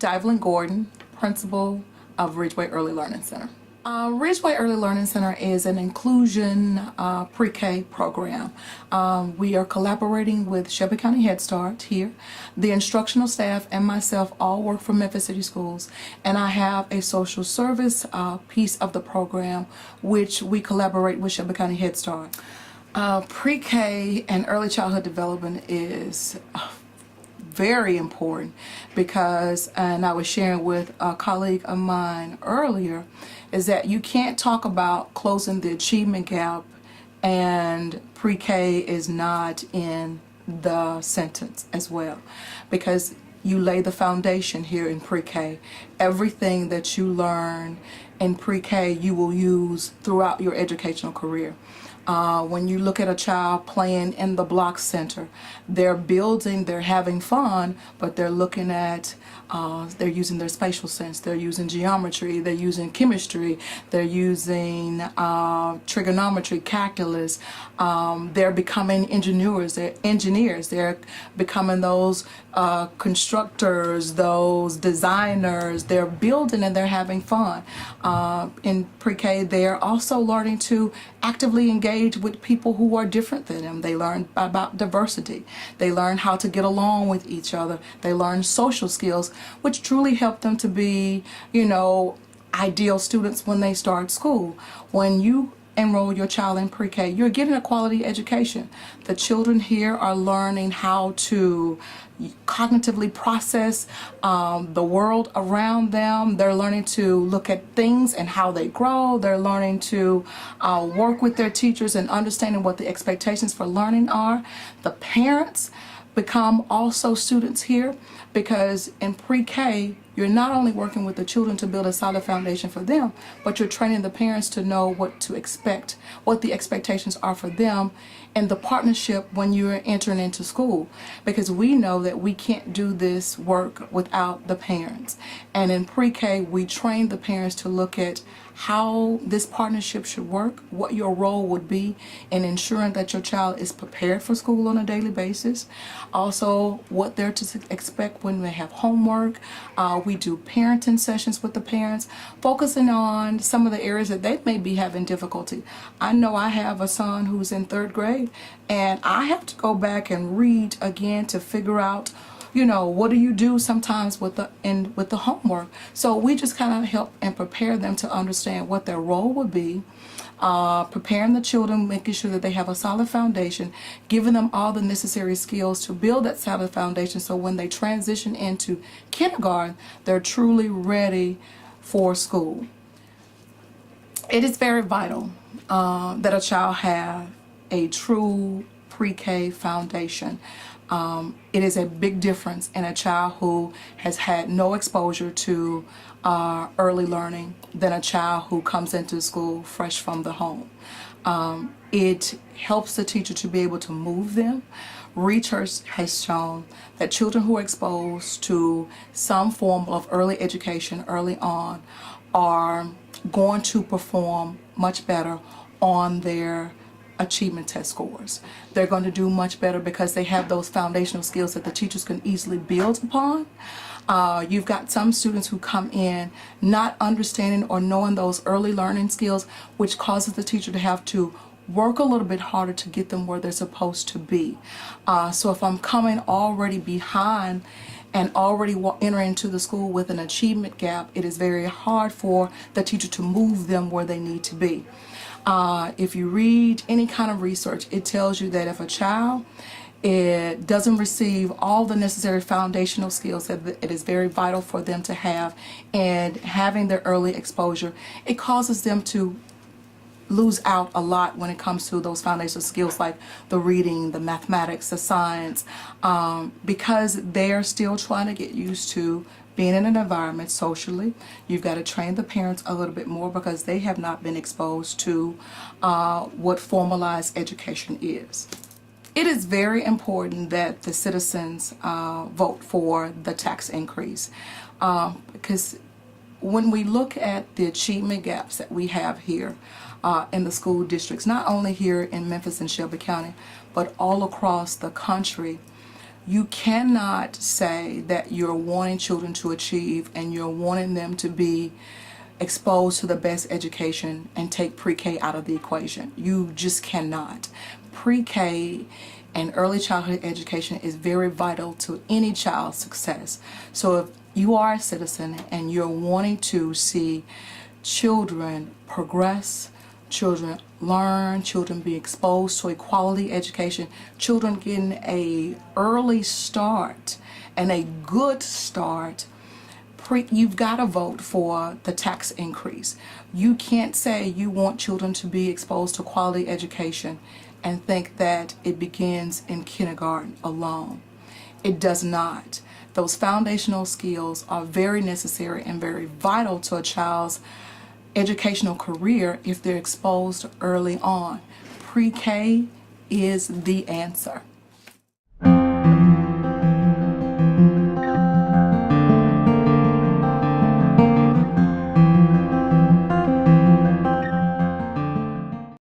Divelyn Gordon, principal of Ridgeway Early Learning Center. Ridgeway Early Learning Center is an inclusion pre-K program. We are collaborating with Shelby County Head Start here. The instructional staff and myself all work for Memphis City Schools, and I have a social service piece of the program which we collaborate with Shelby County Head Start. Pre-K and early childhood development is very important because, and I was sharing with a colleague of mine earlier, is that you can't talk about closing the achievement gap and pre-K is not in the sentence as well, because you lay the foundation here in pre-K. Everything that you learn in pre-K you will use throughout your educational career. When you look at a child playing in the block center, they're building, they're having fun, but they're looking at, they're using their spatial sense, they're using geometry, they're using chemistry, they're using trigonometry, calculus, they're becoming engineers, they're becoming those constructors, those designers, they're building and they're having fun. In pre-K, they're also learning to actively engage with people who are different than them. They learn about diversity. They learn how to get along with each other. They learn social skills, which truly help them to be, ideal students when they start school. When you enroll your child in pre-K, you're getting a quality education. The children here are learning how to cognitively process the world around them. They're learning to look at things and how they grow. They're learning to work with their teachers and understanding what the expectations for learning are. The parents become also students here, because in pre-K you're not only working with the children to build a solid foundation for them, but you're training the parents to know what to expect, what the expectations are for them, and the partnership when you're entering into school, because we know that we can't do this work without the parents. And in pre-K we train the parents to look at how this partnership should work, what your role would be in ensuring that your child is prepared for school on a daily basis, also what they're to expect when they have homework. We do parenting sessions with the parents, focusing on some of the areas that they may be having difficulty. I know I have a son who's in 3rd grade, and I have to go back and read again to figure out what do you do sometimes with the homework. So we just kind of help and prepare them to understand what their role would be, preparing the children, making sure that they have a solid foundation, giving them all the necessary skills to build that solid foundation, so when they transition into kindergarten, they're truly ready for school. It is very vital that a child have a true pre-K foundation. It is a big difference in a child who has had no exposure to early learning than a child who comes into school fresh from the home. It helps the teacher to be able to move them. Research has shown that children who are exposed to some form of early education early on are going to perform much better on their achievement test scores. They're going to do much better because they have those foundational skills that the teachers can easily build upon. You've got some students who come in not understanding or knowing those early learning skills, which causes the teacher to have to work a little bit harder to get them where they're supposed to be. So if I'm coming already behind and already enter into the school with an achievement gap, it is very hard for the teacher to move them where they need to be. If you read any kind of research, it tells you that if a child doesn't receive all the necessary foundational skills that it is very vital for them to have, and having their early exposure, it causes them to lose out a lot when it comes to those foundational skills like the reading, the mathematics, the science, because they're still trying to get used to being in an environment socially. You've got to train the parents a little bit more because they have not been exposed to what formalized education is. It is very important that the citizens vote for the tax increase, because when we look at the achievement gaps that we have here in the school districts, not only here in Memphis and Shelby County, but all across the country, You cannot say that you're wanting children to achieve and you're wanting them to be exposed to the best education and take pre-K out of the equation. You just cannot. Pre-K and early childhood education is very vital to any child's success. So if you are a citizen and you're wanting to see children progress, children learn, children be exposed to a quality education, children getting a early start and a good start, you've got to vote for the tax increase. You can't say you want children to be exposed to quality education and think that it begins in kindergarten alone. It does not. Those foundational skills are very necessary and very vital to a child's educational career if they're exposed early on. Pre-K is the answer.